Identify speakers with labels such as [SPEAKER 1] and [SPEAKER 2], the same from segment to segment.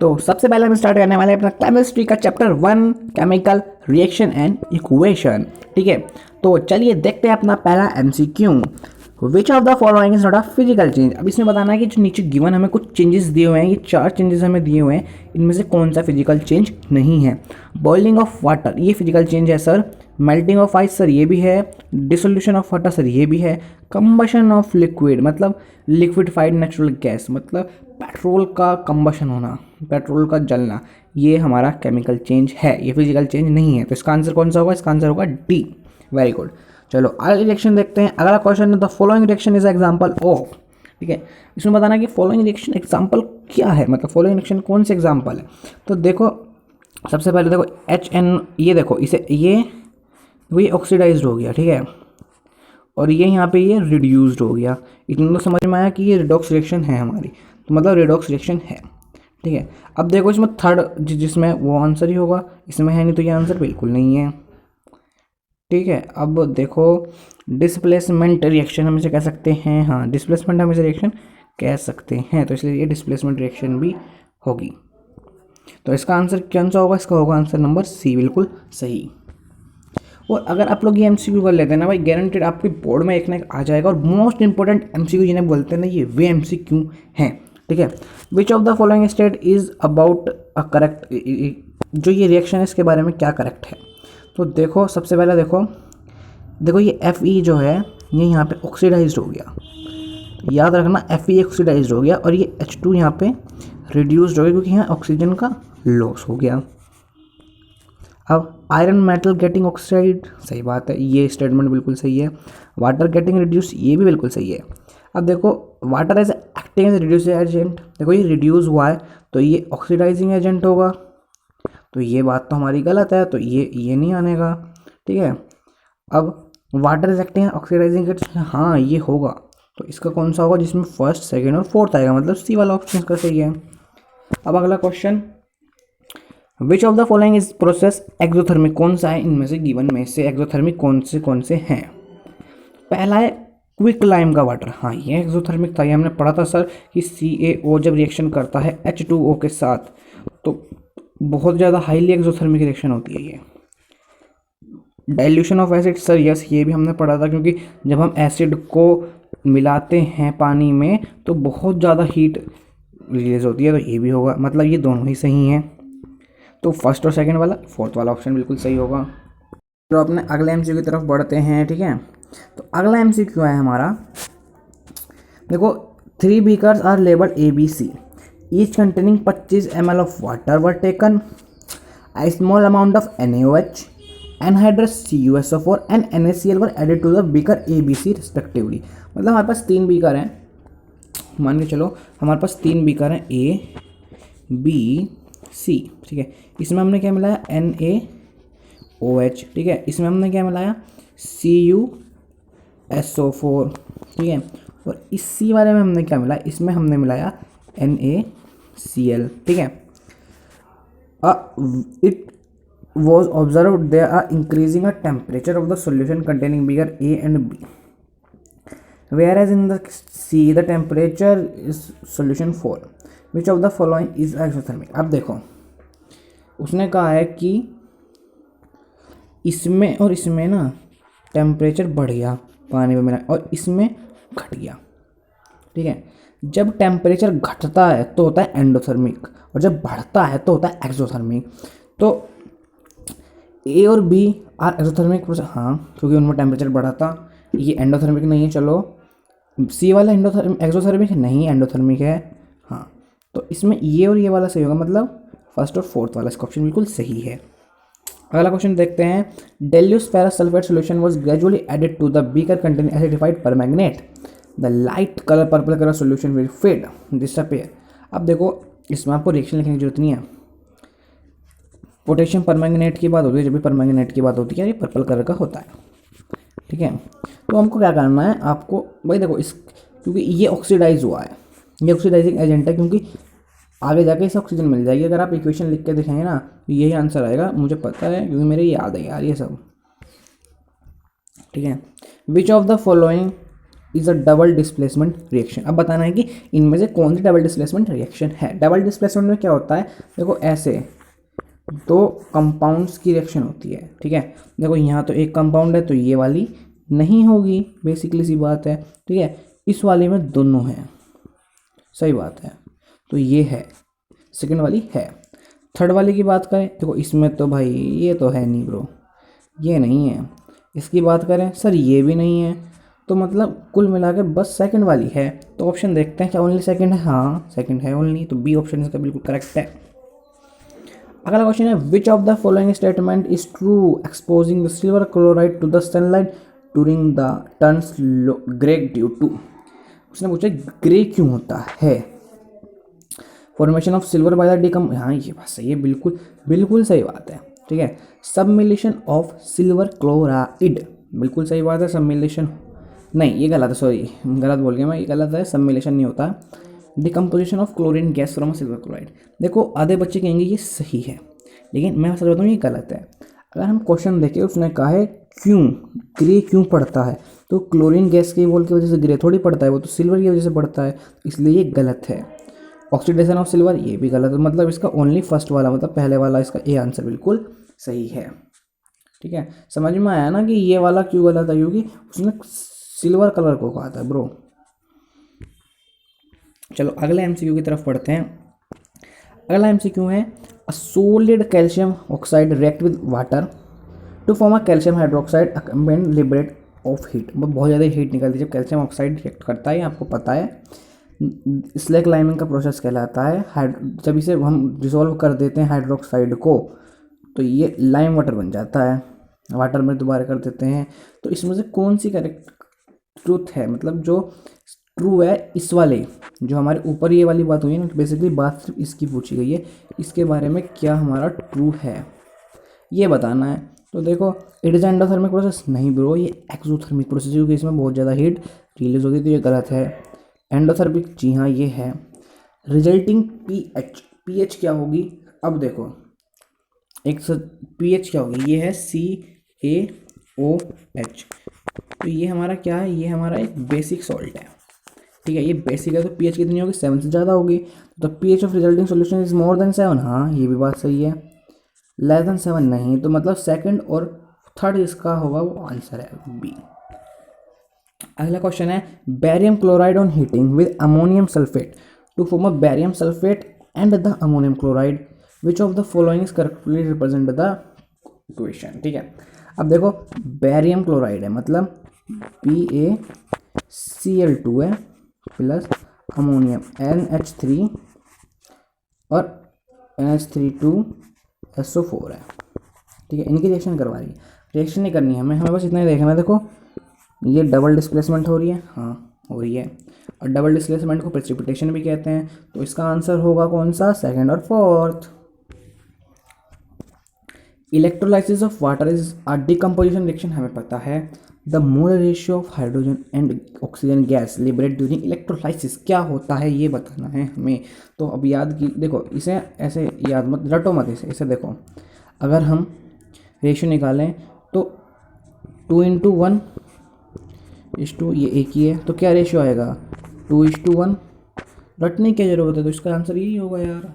[SPEAKER 1] तो सबसे पहले हम स्टार्ट करने वाले हैं अपना केमिस्ट्री का chapter 1 chemical reaction and equation. ठीक है, तो चलिए देखते हैं अपना पहला MCQ. Which of the following is not a physical change. अब इसमें बताना है कि जो नीचे गिवन हमें कुछ चेंजेस दिए हुए हैं, ये 4 चेंजेस हमें दिए हुए हैं, इनमें से कौन सा फिजिकल चेंज नहीं है। बॉइलिंग ऑफ वाटर ये फिजिकल चेंज है sir. Melting of ice sir ये भी है। डिसोल्यूशन ऑफ वाटर सर ये भी है। कंबशन ऑफ लिक्विड मतलब लिक्विडिफाइड नेचुरल गैस मतलब पेट्रोल का कंबशन होना, पेट्रोल का जलना, ये हमारा केमिकल चेंज है, ये फिजिकल चेंज नहीं है। तो इसका आंसर कौन सा होगा? इसका आंसर होगा डी। Very good. चलो अगला रिएक्शन देखते हैं। अगला क्वेश्चन है the following reaction is example of. ठीक है, इसमें बताना कि फॉलोइंग रिएक्शन एग्जांपल क्या है, मतलब फॉलोइंग रिएक्शन कौन से एग्जांपल है। तो देखो सबसे पहले देखो HN, ये देखो इसे ये ऑक्सीडाइज्ड हो गया। ठीक है, और ये यहाँ पे ये रिड्यूस्ड हो गया। इतना तो समझ में आया कि ये रिडॉक्स रिएक्शन है हमारी, तो मतलब रिडॉक्स रिएक्शन है। ठीक है, अब देखो इसमें थर्ड जिसमें वो आंसर ही होगा, इसमें है नहीं तो ये आंसर बिल्कुल नहीं है। ठीक है, अब देखो डिस्प्लेसमेंट रिएक्शन हम इसे कह सकते हैं, हाँ डिस्प्लेसमेंट हम इसे रिएक्शन कह सकते हैं, तो इसलिए ये डिस्प्लेसमेंट रिएक्शन भी होगी। तो इसका आंसर कौन सा होगा? इसका होगा आंसर नंबर सी, बिल्कुल सही। और अगर आप लोग ये एमसीक्यू कर लेते हैं ना भाई, गारंटेड आपके बोर्ड में एक ना एक आ जाएगा। और मोस्ट इंपॉर्टेंट एमसीक्यू जिन्हें बोलते हैं ना, ये वे एमसीक्यू हैं। ठीक है, which of the following state is about a correct, जो ये रिएक्शन है इसके बारे में क्या करेक्ट है। तो देखो सबसे पहले देखो ये Fe जो है ये यहाँ पे ऑक्सीडाइज्ड हो गया, याद रखना Fe ऑक्सीडाइज्ड हो गया, और ये H2 यहाँ पे रिड्यूस्ड हो गया क्योंकि यहाँ ऑक्सीजन का लॉस हो गया। अब आयरन मेटल गेटिंग ऑक्साइड, सही बात है, ये स्टेटमेंट बिल्कुल सही है। वाटर गेटिंग रिड्यूस, ये भी बिल्कुल सही है। अब देखो water as acting as reducing agent, देखो ये रिड्यूस हुआ है तो ये ऑक्सीडाइजिंग एजेंट होगा, तो ये बात तो हमारी गलत है, तो ये नहीं आनेगा। ठीक है, अब water is acting oxidizing agent, हाँ ये होगा, तो इसका कौन सा होगा जिसमें फर्स्ट सेकेंड और फोर्थ आएगा, मतलब सी वाला ऑप्शन इसका सही है। अब अगला question, which of the following is process exothermic, कौन सा है इनमें से गिवन में से एक्सोथर्मिक कौन से हैं। पहला है क्विक लाइम का वाटर, हाँ ये एक्सोथर्मिक था, ये हमने पढ़ा था सर कि CaO जब रिएक्शन करता है H2O के साथ तो बहुत ज़्यादा हाईली एक्सोथर्मिक रिएक्शन होती है ये। Dilution of acid sir yes, ये भी हमने पढ़ा था, क्योंकि जब हम एसिड को मिलाते हैं पानी में तो बहुत ज़्यादा हीट रिलीज होती है, तो ये भी होगा, मतलब ये दोनों ही सही हैं। तो फर्स्ट और सेकंड वाला, फोर्थ वाला ऑप्शन बिल्कुल सही होगा। तो अपने अगले एमसीक्यू की तरफ बढ़ते हैं। ठीक है, तो अगला एमसीक्यू है हमारा, देखो 3 beakers are labelled ABC, each containing 25 ml of water were taken, a small amount of NaOH, anhydrous CuSO4 and NaCl were added to the beaker ABC respectively। मतलब हमारे पास 3 बीकर हैं, मान के चलो हमारे पास 3 बीकर हैं ABC। ठीक है, इसमें हमने क्या मिलाया? NaOH। ठीक है, इसमें हमने क्या मिलाया? CuSO4। ठीक है, और इसी वाले में हमने क्या मिलाया? इसमें हमने मिलाया NaCl। ठीक है, it was observed there are increasing a temperature of the solution containing beaker A and B, whereas in the C the temperature is solution 4, which of the following is exothermic। अब देखो उसने कहा है कि इसमें और इसमें ना टेम्परेचर बढ़ गया पानी में मिला और इसमें घट गया। ठीक है, जब टेम्परेचर घटता है तो होता है एंडोथर्मिक और जब बढ़ता है तो होता है एक्सोथर्मिक। तो A और B आर एक्सोथर्मिक, हाँ क्योंकि उनमें टेम्परेचर बढ़ा था, ये एंडोथर्मिक नहीं है। चलो C वाला एक्सोथर्मिक नहीं, एंडोथर्मिक है। हाँ, तो इसमें ये और ये वाला सही होगा, मतलब फर्स्ट और फोर्थ वाला, इसका ऑप्शन बिल्कुल सही है। अगला क्वेश्चन देखते हैं, dilute ferrous sulphate solution was gradually added to the beaker containing acidified permanganate, the light colour purple colour solution will fade disappear. अब देखो इसमें आपको रिएक्शन लिखने की जरूरत नहीं है, पोटेशियम परमैंगनेट की बात होती है, जब भी परमैंगनेट की बात होती है ये पर्पल कलर का होता है। ठीक है, तो हमको क्या करना है, आपको भाई देखो इस, क्योंकि ये ऑक्सीडाइज हुआ है, ये ऑक्सीडाइजिंग एजेंट है, क्योंकि आगे जाके इसे ऑक्सीजन मिल जाएगी। अगर आप इक्वेशन लिख के दिखाएंगे ना तो यही आंसर आएगा, मुझे पता है क्योंकि मेरे याद है यार ये सब। ठीक है, which of the following is a double displacement reaction. अब बताना है कि इनमें से कौन सी डबल डिस्प्लेसमेंट रिएक्शन है। डबल डिस्प्लेसमेंट में क्या होता है, देखो ऐसे दो कंपाउंड्स की रिएक्शन होती है, ठीक है। देखो यहाँ तो एक कंपाउंड है तो ये वाली नहीं होगी, बेसिकली सी बात है, ठीक है। इस वाली में दोनों हैं, सही बात है, तो ये है, सेकंड वाली है। थर्ड वाली की बात करें, देखो इसमें तो भाई ये तो है नहीं ब्रो, ये नहीं है। इसकी बात करें सर, ये भी नहीं है। तो मतलब कुल मिला के बस सेकंड वाली है। तो ऑप्शन देखते हैं क्या ओनली सेकंड है, हाँ सेकंड है ओनली, तो बी ऑप्शन इसका बिल्कुल करेक्ट है। अगला क्वेश्चन है, which of the following statement is true exposing the silver chloride to the sunlight during the turns grey due to. उसने पूछा ग्रे क्यों होता है, formation of silver by the decom, हाँ ये बात सही है, बिल्कुल बिल्कुल सही बात है, ठीक है। सबमिलेशन ऑफ सिल्वर क्लोराइड, बिल्कुल सही बात है। सबमिलेशन नहीं, ये गलत है, सॉरी गलत बोल गया मैं, ये गलत है, सबमिलेशन नहीं होता। Decomposition of chlorine gas from silver chloride, देखो आधे बच्चे कहेंगे ये सही है, लेकिन मैं सच बताऊँ ये गलत है। अगर हम क्वेश्चन देखें, उसने कहा है क्यों ग्रे क्यों पड़ता है, तो क्लोरीन गैस के बोल की वजह से ग्रे थोड़ी पड़ता है, वो तो सिल्वर की वजह से पड़ता है, इसलिए ये गलत है। ऑक्सीडेशन ऑफ सिल्वर, ये भी गलत है, मतलब इसका ओनली फर्स्ट वाला, मतलब पहले वाला इसका ए आंसर बिल्कुल सही है, ठीक है। समझ में आया ना कि ये वाला क्यों गलत है, क्योंकि उसने सिल्वर कलर को कहा था ब्रो। चलो अगले एमसीक्यू की तरफ पढ़ते हैं। अगला एमसीक्यू है, a solid calcium oxide react with water to form a calcium hydroxide accompanied liberate of heat. बहुत ज़्यादा हीट निकलती है जब कैल्शियम ऑक्साइड रिएक्ट करता है, आपको पता है। स्लैक लाइमिंग का प्रोसेस कहलाता है। जब इसे हम डिसॉल्व कर देते हैं हाइड्रोक्साइड को, तो ये लाइम वाटर बन जाता है, वाटर में दोबारा कर देते हैं। तो इसमें से कौन सी करेक्ट ट्रूथ है, मतलब जो ट्रू है इस वाले, जो हमारे ऊपर ये वाली बात हुई है ना, बेसिकली बात सिर्फ इसकी पूछी गई है, इसके बारे में क्या हमारा ट्रू है ये बताना है। तो देखो इट इज़ एंडोथर्मिक प्रोसेस, नहीं ब्रो ये एक्सोथर्मिक प्रोसेस, क्योंकि इसमें बहुत ज़्यादा हीट रिलीज होती है, तो ये गलत है। एंडोथर्मिक जी हाँ ये है। रिजल्टिंग पीएच, पीएच क्या होगी, अब देखो एक पीएच क्या होगी, ये है CaOH, तो ये हमारा क्या है, ये हमारा एक बेसिक सॉल्ट है, ठीक है। ये बेसिक है तो पीएच कितनी होगी, 7 से ज़्यादा होगी। तो pH of resulting solution is more than 7, हाँ ये भी बात सही है। लेस देन 7 नहीं, तो मतलब सेकंड और थर्ड इसका होगा वो आंसर है बी। अगला क्वेश्चन है, barium chloride on heating with ammonium sulphate to form a barium sulphate and the ammonium chloride, which of the following is correctly represent the equation, ठीक है। अब देखो बैरियम क्लोराइड है, मतलब BaCl2 है प्लस अमोनियम NH3 और NH32SO4 है, ठीक है। इनकी रिएक्शन करवा रही है, रिएक्शन नहीं करनी है हमें बस इतना ही देखना है। देखो ये डबल डिस्प्लेसमेंट हो रही है, हाँ हो रही है, और डबल डिस्प्लेसमेंट को प्रेसिपिटेशन भी कहते हैं, तो इसका आंसर होगा कौन सा, सेकंड और fourth. Electrolysis of water is a decomposition reaction, हमें पता है। The molar ratio of hydrogen and oxygen gas liberate during electrolysis, क्या होता है ये बताना है हमें। तो अब याद की, देखो इसे ऐसे याद मत रटो मत, इसे देखो, अगर हम रेशियो निकालें तो 2:1 ये एक ही है, तो क्या रेशियो आएगा 2:1, रटने की जरूरत है, तो इसका आंसर यही होगा यार।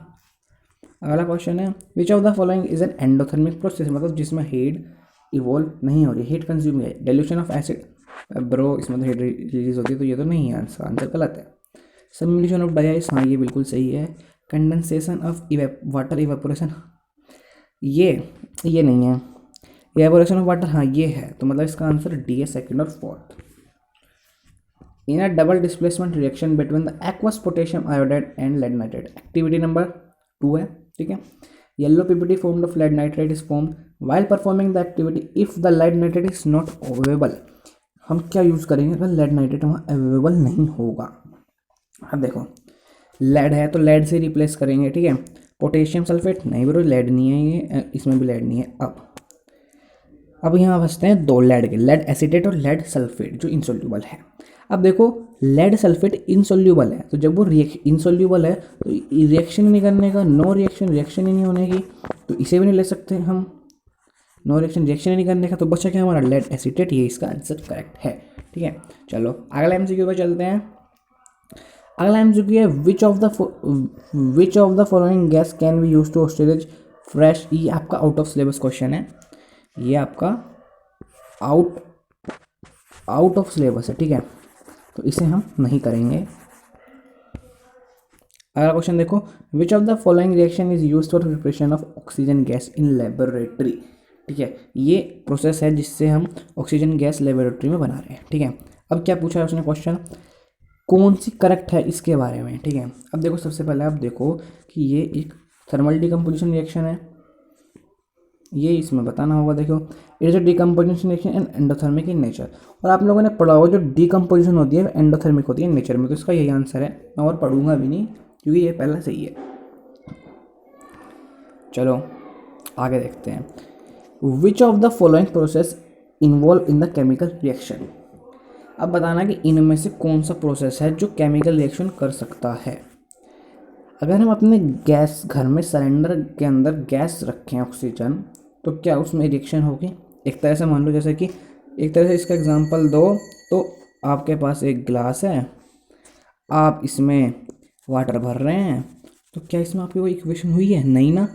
[SPEAKER 1] अगला क्वेश्चन है, which of the following is an endothermic process, मतलब जिसमें हीट इवॉल्व नहीं हो रही, हीट कंज्यूम है। डाइल्यूशन ऑफ एसिड, ब्रो इसमें तो हीट रिलीज होती है, तो ये तो नहीं है आंसर, आंसर गलत है। सबमिशन ऑफ डाई आइस, हाँ ये बिल्कुल सही है। कंडेंसेशन ऑफ वाटर इवेपोरेशन, ये नहीं है। इवेपोरेशन ऑफ वाटर, हाँ ये है, तो मतलब इसका आंसर डी है, सेकंड और fourth. In a double displacement reaction between the aqueous potassium iodide and lead nitrate, activity number 2 है, ठीक है। Yellow PPT formed of lead nitrate is formed while performing the activity if the lead nitrate is not available. हम क्या use करेंगे अगर lead nitrate वहाँ available नहीं होगा। अब देखो लेड है तो लेड से रिप्लेस करेंगे, ठीक है। पोटेशियम सल्फेट, नहीं ब्रो लेड नहीं है ये, इसमें भी लेड नहीं है। अब यहाँ बचते हैं 2 लेड के, लेड एसिटेट और लेड सल्फेट जो इनसोल्यूबल है। अब देखो लेड सल्फेट इनसोल्यूबल है, तो जब वो इनसोल्यूबल है तो रिएक्शन नहीं करने का, नो रिएक्शन, रिएक्शन ही नहीं होने की, तो इसे भी नहीं ले सकते हम, नो रिएक्शन, रिएक्शन ही नहीं करने का, तो बचा क्या हमारा लेड एसीटेट, ये इसका आंसर करेक्ट है। ठीक है, चलो अगला एमसीक्यू पे चलते हैं। अगला एमसीक्यू है which of the following gas can be use to storage fresh. ये आपका आउट ऑफ सिलेबस क्वेश्चन है, ये आपका आउट ऑफ सिलेबस है। ठीक है, तो इसे हम नहीं करेंगे। अगला क्वेश्चन देखो, विच of the following reaction is use for preparation of oxygen gas in laboratory. ठीक है, ये प्रोसेस है जिससे हम ऑक्सीजन गैस लेबोरेटरी में बना रहे हैं। ठीक है, अब क्या पूछा है उसने क्वेश्चन, कौन सी करेक्ट है इसके बारे में। ठीक है, अब देखो सबसे पहले आप देखो कि ये एक थर्मल डिकम्पोजिशन रिएक्शन है, ये इसमें बताना होगा। देखो, it is a decomposition reaction and endothermic in nature. और आप लोगों ने पढ़ा होगा जो डिकम्पोजिशन होती है एंडोथर्मिक होती है नेचर में, तो इसका यही आंसर है। मैं और पढ़ूंगा भी नहीं क्योंकि ये पहला सही है। चलो आगे देखते हैं, which of the following process involve in the chemical reaction. अब बताना कि इनमें से कौन सा प्रोसेस है जो केमिकल रिएक्शन कर सकता है। अगर हम अपने गैस घर में सिलेंडर के अंदर गैस रखें ऑक्सीजन, तो क्या उसमें रिएक्शन होगी। एक तरह से मान लो, जैसे कि एक तरह से इसका एग्जांपल दो, तो आपके पास एक गिलास है, आप इसमें वाटर भर रहे हैं, तो क्या इसमें आपकी कोई इक्वेशन हुई है, नहीं ना,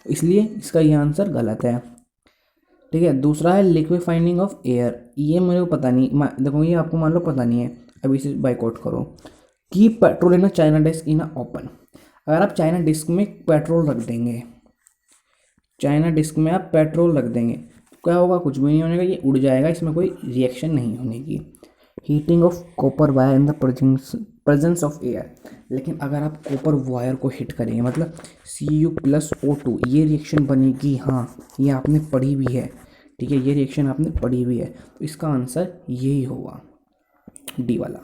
[SPEAKER 1] इसलिए इसका ये आंसर गलत है। ठीक है, दूसरा है लिक्विफाइंग ऑफ एयर, ये मेरे को पता नहीं, देखो ये आपको मान लो पता नहीं है, अभी इसे बाइकआउट करो। की petrol in China disc in open. अगर आप चाइना डिस्क में पेट्रोल रख देंगे, चाइना डिस्क में आप पेट्रोल रख देंगे, तो क्या होगा, कुछ भी नहीं होने का, ये उड़ जाएगा, इसमें कोई रिएक्शन नहीं होने की। Heating of copper wire in the presence of air. लेकिन अगर आप कॉपर वायर को हिट करेंगे, मतलब Cu+O2, ये रिएक्शन बनेगी। हाँ, ये आपने पढ़ी भी है। ठीक है, ये रिएक्शन आपने पढ़ी भी है, तो इसका आंसर यही होगा, डी वाला।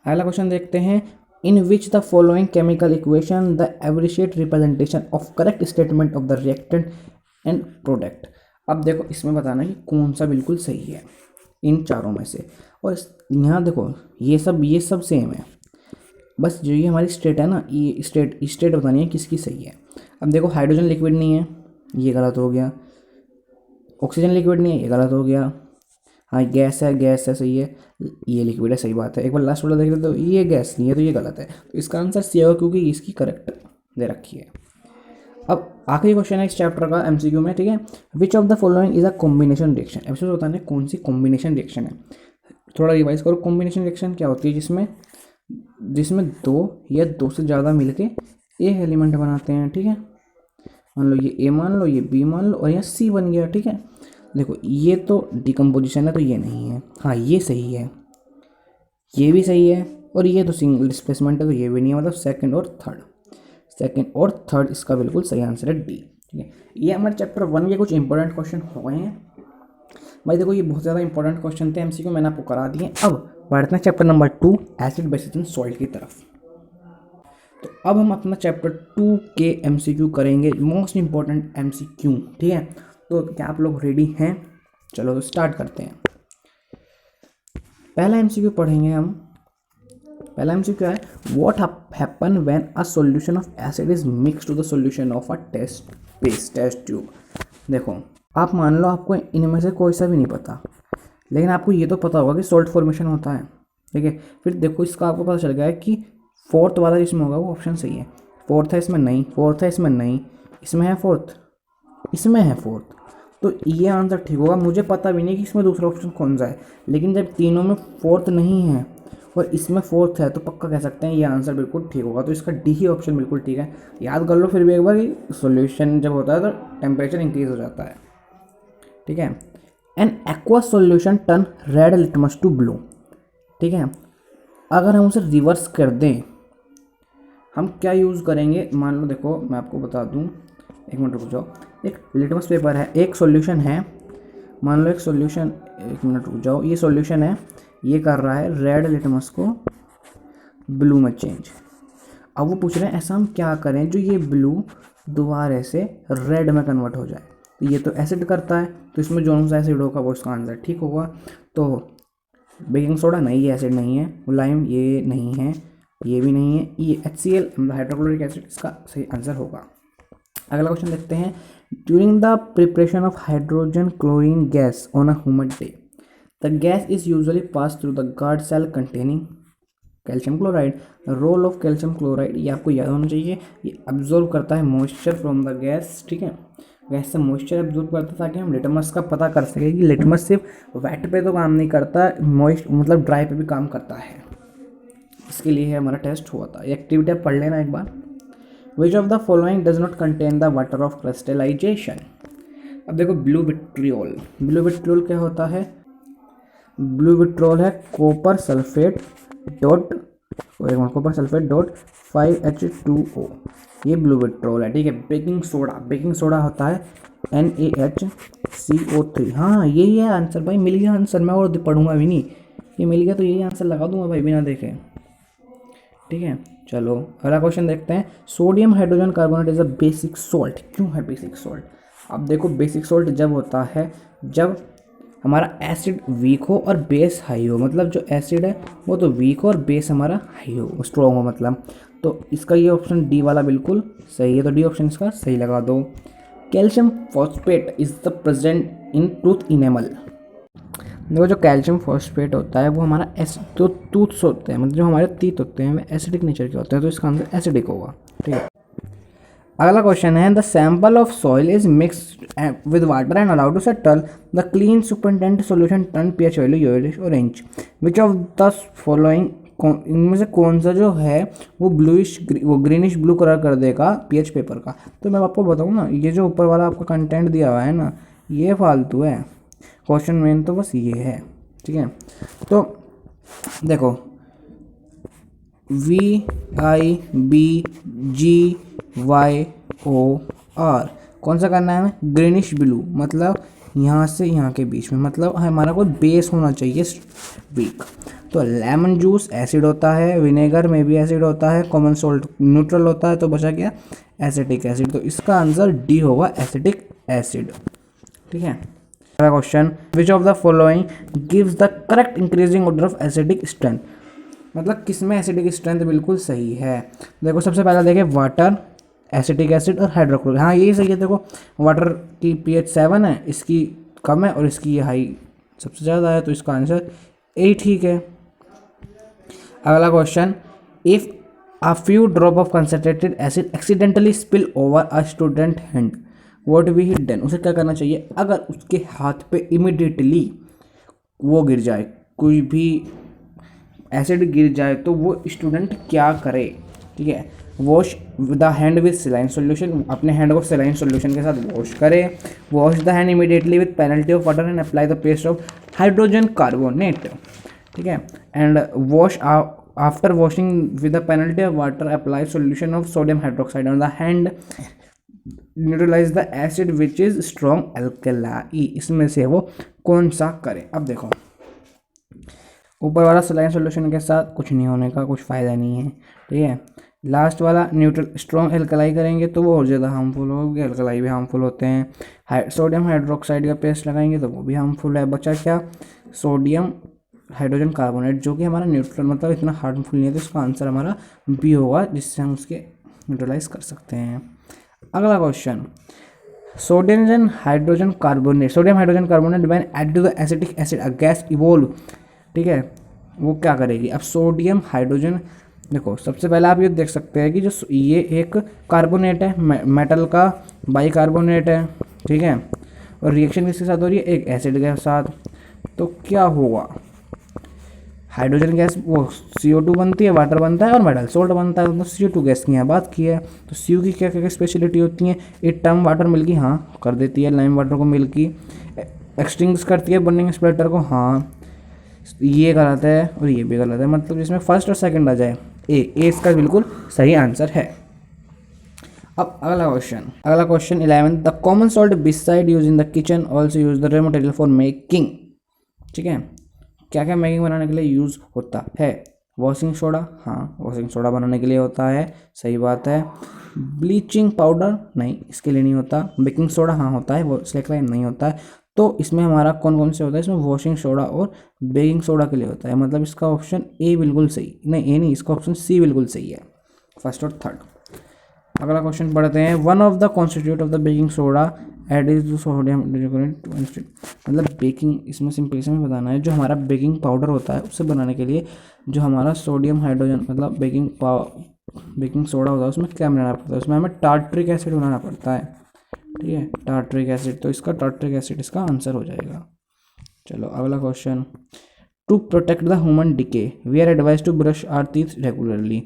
[SPEAKER 1] अगला क्वेश्चन देखते हैं, in which the following chemical equation the एवरेशिएट representation of correct statement of the reactant and product. अब देखो इसमें बताना कि कौन सा बिल्कुल सही है इन चारों में से। और यहाँ देखो ये सब सेम है, बस जो ये हमारी स्टेट है ना, ये स्टेट बतानी है किसकी सही है। अब देखो हाइड्रोजन लिक्विड नहीं है, ये गलत हो गया। ऑक्सीजन लिक्विड नहीं है, ये गलत हो गया। हाँ गैस है सही है, ये लिक्विड है, सही बात है। एक बार लास्ट वाला देख लेते, तो ये गैस नहीं है, तो ये गलत है, तो इसका आंसर सी होगा क्योंकि इसकी करेक्ट दे रखी है। अब आखिरी क्वेश्चन है इस चैप्टर का एमसीक्यू में। ठीक है, which of the following is a combination reaction. अब इसमें बताना है कौन सी कॉम्बिनेशन रिएक्शन है। थोड़ा रिवाइज करो, कॉम्बिनेशन रिएक्शन क्या होती है, जिसमें दो या दो से ज़्यादा मिलके एक एलिमेंट बनाते हैं। ठीक है, मान लो ये ए मान लो, ये बी मान लो, और यहाँ सी बन गया। ठीक है, देखो ये तो डिकम्पोजिशन है, तो ये नहीं है। हाँ ये सही है, ये भी सही है, और ये तो सिंगल डिस्प्लेसमेंट है, तो ये भी नहीं है। मतलब सेकंड और थर्ड इसका बिल्कुल सही आंसर है डी। ठीक है, ये हमारे चैप्टर 1 के कुछ इंपॉर्टेंट क्वेश्चन हो गए हैं भाई। देखो ये बहुत ज़्यादा इंपॉर्टेंट क्वेश्चन थे, एमसीक्यू मैंने आपको करा दिए। अब बढ़ते हैं chapter number 2 acid basis and soil की तरफ। तो अब हम अपना चैप्टर 2 के एमसीक्यू करेंगे, मोस्ट इंपॉर्टेंट एमसीक्यू। ठीक है, तो क्या आप लोग रेडी हैं? चलो तो स्टार्ट करते हैं। पहला एमसीक्यू पढ़ेंगे हम। पहला एमसीक्यू है, what happen when a solution of acid is mix to the solution of a test tube. देखो आप मान लो आपको इनमें से कोई सा भी नहीं पता, लेकिन आपको ये तो पता होगा कि सॉल्ट फॉर्मेशन होता है। ठीक है, फिर देखो इसका आपको पता चल गया है कि फोर्थ वाला जिसमें होगा वो ऑप्शन सही है। फोर्थ है इसमें नहीं, फोर्थ है इसमें नहीं, इसमें है फोर्थ, इसमें है फोर्थ, तो ये आंसर ठीक होगा। मुझे पता भी नहीं कि इसमें दूसरा ऑप्शन कौन सा है, लेकिन जब तीनों में फोर्थ नहीं है और इसमें फोर्थ है, तो पक्का कह सकते हैं ये आंसर बिल्कुल ठीक होगा। तो इसका डी ही ऑप्शन बिल्कुल ठीक है। याद कर लो फिर भी एक बार कि सोल्यूशन जब होता है तो टेम्परेचर इंक्रीज हो जाता है। ठीक है, an aqua solution turn red litmus to blue. ठीक है, अगर हम उसे रिवर्स कर दें, हम क्या यूज़ करेंगे, मान लो देखो मैं आपको बता दूं, एक मिनट रुक जाओ। एक लिटमस पेपर है, एक सॉल्यूशन है, मान लो एक सॉल्यूशन, एक मिनट रुक जाओ, ये सॉल्यूशन है, ये कर रहा है रेड लिटमस को ब्लू में चेंज। अब वो पूछ रहे हैं ऐसा हम क्या करें जो ये ब्लू दोबारा से रेड में कन्वर्ट हो जाए। तो ये तो एसिड करता है, तो इसमें जो सा एसिड होगा वो इसका आंसर ठीक होगा। तो बेकिंग सोडा नहीं, ये एसिड नहीं है। मुलायम ये नहीं है, ये भी नहीं है। ये HCl हाइड्रोक्लोरिक एसिड इसका सही आंसर होगा। अगला क्वेश्चन देखते हैं, during the preparation of hydrogen chlorine gas on a human day the gas is usually pass through the guard cell containing calcium chloride. Role of calcium chloride, ये आपको याद होना चाहिए, ये अब्जॉर्व करता है मॉइस्चर फ्रॉम द गैस, ठीक है, गैस से मॉइस्चर अब्जॉर्व करता है ताकि हम लिटमस का पता कर सकें कि लिटमस सिर्फ वेट पे तो काम नहीं करता, मॉइस्ट मतलब ड्राई पे भी काम करता है। इसके लिए है हमारा टेस्ट हुआ था, ये एक्टिविटी आप पढ़ लेना एक बार। Which of the following does not contain the water of crystallization. अब देखो ब्लू विट्रियोल, ब्लू विट्रियोल क्या होता है, ब्लू विट्रियोल है copper sulphate dot copper sulphate dot 5H2O, ये ब्लू विट्रियोल है, ठीक है। बेकिंग सोडा, बेकिंग सोडा होता है NaHCO3, हाँ यही है आंसर भाई, मिल गया आंसर, मैं और पढ़ूंगा भी नहीं, ये मिल गया तो यही आंसर लगा दूंगा भाई बिना देखे, ठीक है। चलो अगला क्वेश्चन देखते हैं, sodium hydrogen carbonate is a basic salt, क्यों है बेसिक सॉल्ट। अब देखो बेसिक सॉल्ट जब होता है जब हमारा एसिड वीक हो और बेस हाई हो, मतलब जो एसिड है वो तो वीक हो और बेस हमारा हाई हो, स्ट्रॉन्ग हो मतलब, तो इसका ये ऑप्शन डी वाला बिल्कुल सही है, तो डी ऑप्शन इसका सही लगा दो। Calcium phosphate is the present in tooth enamel. देखो जो कैल्शियम फॉस्फेट होता है वो हमारा जो टूथ्स होते हैं, मतलब जो हमारे तीत होते हैं वो एसिडिक नेचर के होते हैं, तो इसका आंसर एसिडिक होगा, ठीक है। अगला क्वेश्चन है, the sample of soil is mixed with water and allowed to settle the clean superintendent solution turn pH value yellowish orange. Which of the following, इनमें से कौन सा जो है वो ब्लूइश वो ग्रीनिश ब्लू कलर कर देगा pH पेपर का। तो मैं आपको बताऊँ ना, ये जो ऊपर वाला आपका कंटेंट दिया हुआ है ना, ये फालतू है, क्वेश्चन मेन तो बस ये है, ठीक है। तो देखो VIBGYOR कौन सा करना है हमें, ग्रीनिश ब्लू, मतलब यहाँ से यहाँ के बीच में, मतलब हमारा कोई बेस होना चाहिए वीक। तो लेमन जूस एसिड होता है, विनेगर में भी एसिड होता है, कॉमन सॉल्ट न्यूट्रल होता है, तो बचा क्या एसिटिक एसिड, तो इसका आंसर डी होगा एसिटिक एसिड, ठीक है। अगला question, which of the following gives the correct increasing order of acidic strength, मतलब किसमें एसिडिक स्ट्रेंथ बिल्कुल सही है। देखो सबसे पहला देखें वाटर, एसिटिक एसिड और हाइड्रोक्लोरिक, हाँ यही सही है। देखो वाटर की pH 7 है, इसकी कम है और इसकी ये हाई सबसे ज़्यादा है, तो इसका आंसर ए ठीक है। अगला question, if a few drop of concentrated acid accidentally spill over a student hand what be he done, उसे क्या करना चाहिए अगर उसके हाथ पे इमिडिएटली वो गिर जाए, कोई भी एसिड गिर जाए तो वो स्टूडेंट क्या करे, ठीक है। Wash the hand with saline solution, अपने हैंड को सेलाइन सॉल्यूशन के साथ वॉश करे। Wash the hand immediately with penalty of water and apply the paste of hydrogen carbonate, ठीक है। And wash after washing with the penalty of water apply solution of sodium hydroxide on the hand, neutralize the acid which is strong alkali, इसमें से वो कौन सा करे। अब देखो ऊपर वाला सलाइन सॉल्यूशन के साथ कुछ नहीं होने का, कुछ फ़ायदा नहीं है, ठीक है। लास्ट वाला न्यूट्रल स्ट्रॉन्ग एल्कलाई करेंगे तो वो और ज़्यादा हार्मफुल होगी, एल्कलाई भी हार्मफुल होते हैं। सोडियम हाइड्रोक्साइड का पेस्ट लगाएंगे तो वो भी हार्मफुल है। बचा क्या, सोडियम हाइड्रोजन कार्बोनेट, जो कि हमारा न्यूट्रल मतलब इतना हार्मफुल नहीं है, तो इसका आंसर हमारा बी होगा, जिससे हम उसके न्यूट्रलाइज कर सकते हैं। अगला question, sodium hydrogen carbonate when added to the acetic acid a gas evolve, ठीक है, वो क्या करेगी। अब सोडियम हाइड्रोजन, देखो सबसे पहले आप ये देख सकते हैं कि जो ये एक कार्बोनेट है, मेटल का बाइकार्बोनेट है, ठीक है, और रिएक्शन किसके साथ हो रही है, एक एसिड के साथ, तो क्या होगा, हाइड्रोजन गैस वो CO2 बनती है, वाटर बनता है और मेटल सोल्ट बनता है, मतलब CO2 गैस की यहाँ बात की है। तो CO की क्या क्या स्पेशलिटी होती है, एक टर्म वाटर मिल्की हाँ कर देती है, लाइम वाटर को मिल्की एक्सटिंग्विश करती है, बर्निंग स्प्लेटर को हाँ, ये गलत है और ये भी गलत है, मतलब जिसमें फर्स्ट और सेकंड आ जाए ए इसका बिल्कुल सही आंसर है। अब अगला question 11, the common salt beside use in the kitchen also use the raw material for making, ठीक है, क्या क्या मेकिंग बनाने के लिए यूज़ होता है। वॉशिंग सोडा, हाँ वॉशिंग सोडा बनाने के लिए होता है, सही बात है। ब्लीचिंग पाउडर नहीं, इसके लिए नहीं होता। बेकिंग सोडा हाँ होता है, वो स्लैकलाइन नहीं होता है। तो इसमें हमारा कौन कौन से होता है, इसमें वॉशिंग सोडा और बेकिंग सोडा के लिए होता है, मतलब इसका ऑप्शन ए बिल्कुल सही नहीं, ए नहीं, इसका ऑप्शन सी बिल्कुल सही है, फर्स्ट और थर्ड। अगला क्वेश्चन पढ़ते हैं। One of the constitute of the baking soda added to sodium, मतलब बेकिंग, इसमें सिंपल में बताना है, जो हमारा बेकिंग पाउडर होता है उसे बनाने के लिए जो हमारा सोडियम हाइड्रोजन मतलब बेकिंग सोडा होता है उसमें क्या बनाना पड़ता है, उसमें हमें टार्ट्रिक एसिड बनाना पड़ता है। ठीक है, टार्ट्रिक एसिड, तो इसका टार्ट्रिक एसिड इसका आंसर हो जाएगा। चलो अगला question. To protect the human decay we are advise to brush our teeth regularly,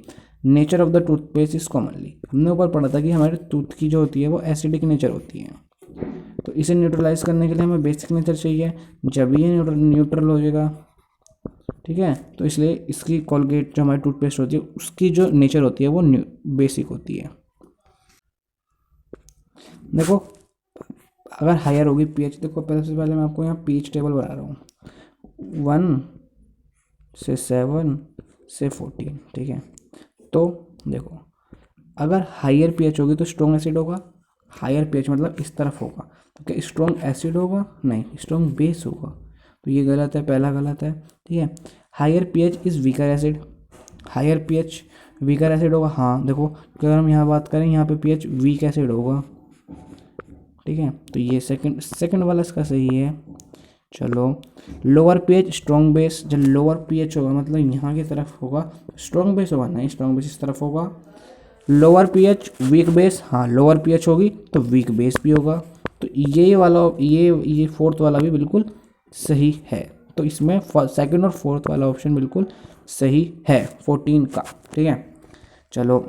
[SPEAKER 1] nature of the toothpaste is commonly. हमने ऊपर पढ़ा था कि हमारे टूथ की जो होती है वो एसिडिक नेचर होती है, तो इसे न्यूट्रलाइज करने के लिए हमें बेसिक नेचर चाहिए, जब ये न्यूट्रल हो जाएगा। ठीक है, तो इसलिए इसकी कोलगेट जो हमारी टूथपेस्ट होती है उसकी जो नेचर होती है वो बेसिक होती है। देखो अगर हायर होगी पीएच, देखो पहले से पहले मैं आपको यहाँ पीएच टेबल बना रहा हूँ, 1 से 7 से 14। ठीक है, तो देखो अगर हायर पीएच होगी तो स्ट्रॉन्ग एसिड होगा, हायर पीएच मतलब इस तरफ होगा, तो क्या स्ट्रॉन्ग एसिड होगा? नहीं, स्ट्रॉन्ग बेस होगा, तो ये गलत है, पहला गलत है। ठीक है, higher pH is weaker acid, higher pH weaker acid होगा। हाँ देखो, अगर हम यहाँ बात करें यहाँ पे पीएच वीक एसिड होगा। ठीक है, तो ये सेकंड वाला इसका सही है। चलो, लोअर पीएच स्ट्रॉन्ग बेस, जब लोअर पीएच होगा मतलब यहाँ की तरफ होगा, स्ट्रॉन्ग बेस होगा? नहीं, स्ट्रॉन्ग बेस इस तरफ होगा। लोअर पीएच वीक बेस, हाँ लोअर पीएच होगी तो वीक बेस भी होगा, तो ये वाला ये फोर्थ वाला भी बिल्कुल सही है, तो इसमें सेकंड और फोर्थ वाला ऑप्शन बिल्कुल सही है 14 का। ठीक है, चलो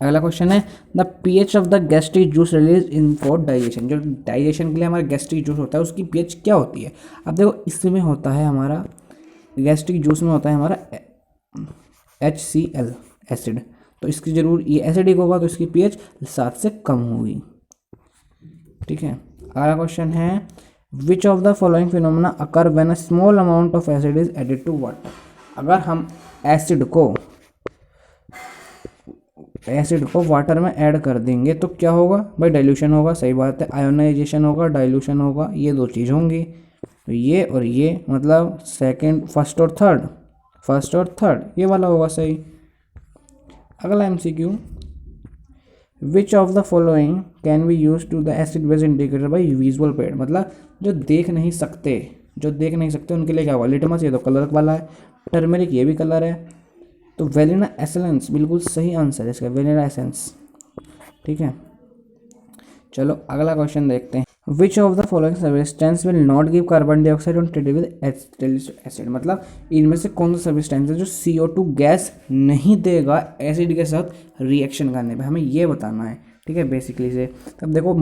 [SPEAKER 1] अगला क्वेश्चन है। The pH of the gastric juice release in for digestion, जो डाइजेशन के लिए हमारा गैस्ट्रिक जूस होता है उसकी पीएच क्या होती है? अब देखो इसमें होता है हमारा गैस्ट्रिक जूस में होता है हमारा HCl एसिड, तो इसकी जरूर ये एसिडिक होगा तो इसकी पीएच 7 से कम होगी। ठीक है, अगला क्वेश्चन है। Which of the following phenomena occur when a small amount of acid is added to water, अगर हम एसिड को वाटर में ऐड कर देंगे तो क्या होगा भाई? डाइल्यूशन होगा, सही बात है, आयोनाइजेशन होगा, डाइल्यूशन होगा, ये दो चीज़ होंगी, तो ये और ये मतलब फर्स्ट और थर्ड ये वाला होगा सही। अगला MCQ, which of the following can be use to the acid base indicator by visual pad, मतलब जो देख नहीं सकते उनके लिए क्या होगा? लिटमस, ये तो कलर वाला है, टर्मेरिक ये भी कलर है, तो वेलिना एसेंस बिल्कुल सही आंसर है इसका, वेलिना एसेंस। ठीक है, चलो अगला क्वेश्चन देखते हैं। Which of the following substance will not give carbon dioxide on treated with acid, मतलब इनमें से कौन सा सब्सटेंस है जो CO2 गैस नहीं देगा एसिड के साथ रिएक्शन करने पे, हमें ये बताना है। ठीक है, बेसिकली से तब देखो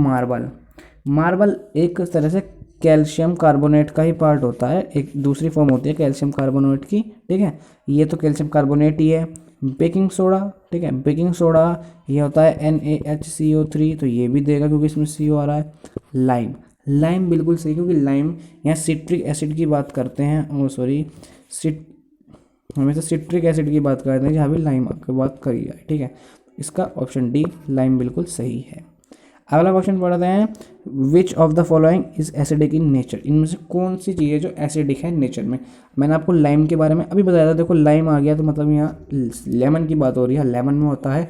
[SPEAKER 1] मार्बल एक तरह से कैल्शियम कार्बोनेट का ही पार्ट होता है, एक दूसरी फॉर्म होती है कैल्शियम कार्बोनेट की। ठीक है, ये तो कैल्शियम कार्बोनेट ही है। बेकिंग सोडा, ठीक है, बेकिंग सोडा ये होता है NaHCO3, तो ये भी देगा क्योंकि इसमें CO आ रहा है। लाइम बिल्कुल सही, क्योंकि लाइम यहाँ सिट्रिक एसिड की बात करते हैं, हमेशा सिट्रिक एसिड की बात करते हैं, जहाँ भी लाइम की बात करी जाए। ठीक है, इसका ऑप्शन डी लाइम बिल्कुल सही है। अगला क्वेश्चन पढ़ते हैं। Which of the following is acidic in nature, इनमें से कौन सी चीज़ है जो एसिडिक है नेचर में? मैंने आपको लाइम के बारे में अभी बताया था, देखो लाइम आ गया तो मतलब यहाँ लेमन की बात हो रही है, लेमन में होता है